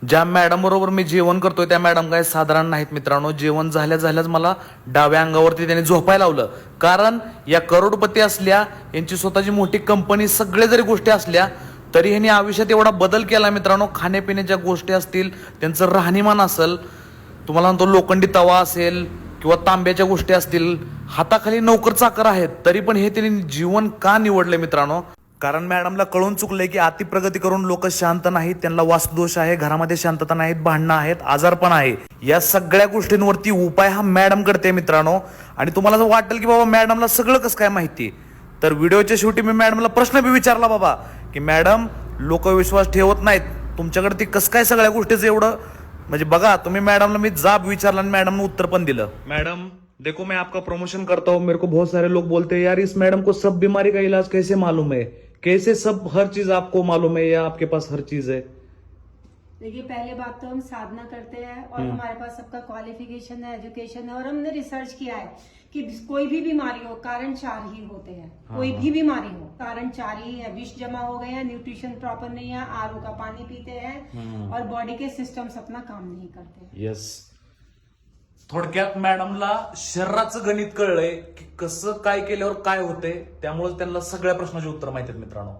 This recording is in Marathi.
ज्या मॅडम बरोबर मी जेवण करतोय त्या मॅडम काय साधारण नाहीत मित्रांनो. जेवण झाल्याच मला डाव्या अंगावरती त्यांनी झोपायला लावलं. कारण या करोडपती असल्या, यांची स्वतःची मोठी कंपनी, सगळे जरी गोष्टी असल्या तरी ह्यांनी आयुष्यात एवढा बदल केला मित्रांनो. खाण्यापिण्याच्या गोष्टी असतील, त्यांचं राहणीमान असेल, तुम्हाला म्हणतो लोखंडी तवा असेल किंवा तांब्याच्या गोष्टी असतील, हाताखाली नोकर चाकर आहेत, तरी पण हे त्यांनी जीवन का निवडले मित्रांनो. कारण मॅडमला कळून चुकलंय की अति प्रगती करून लोक शांत नाहीत, त्यांना वास्तुदोष आहे, घरामध्ये शांतता नाहीत, भांडणं आहेत, आजारपण आहे. या सगळ्या गोष्टींवरती उपाय हा मॅडम करते मित्रांनो. आणि तुम्हाला जर वाटेल की बाबा मॅडमला सगळं कसं काय माहिती, तर व्हिडिओच्या शेवटी मी मॅडमला प्रश्न बी विचारला बाबा की मॅडम लोक विश्वास ठेवत नाहीत, तुमच्याकडे ती कसं काय सगळ्या गोष्टीचं एवढं, म्हणजे बघा तुम्ही मॅडमला मी जाब विचारला आणि मॅडमने उत्तर पण दिलं. मैडम देखो मैं आपका प्रमोशन करता हूँ, मेरे को बहुत सारे लोग बोलते हैं यार इस मैडम को सब बीमारी का इलाज कैसे मालूम है, कैसे सब हर चीज आपको मालूम है या आपके पास हर चीज है. देखिए पहले बात तो हम साधना करते हैं और हमारे पास सबका क्वालिफिकेशन है, एजुकेशन है, और हमने रिसर्च किया है कि कोई भी बीमारी हो कारण 4 ही होते हैं. कोई भी बीमारी हो कारण 4 ही है. विष जमा हो गए हैं, न्यूट्रिशन प्रॉपर नहीं है, आरओ का पानी पीते हैं और बॉडी के सिस्टम्स अपना काम नहीं करते. यस. थोडक्यात मॅडमला शरीराचं गणित कळलंय की कसं काय केल्यावर काय होतंय, त्यामुळे त्यांना सगळ्या प्रश्नाची उत्तर माहिती आहेत मित्रांनो.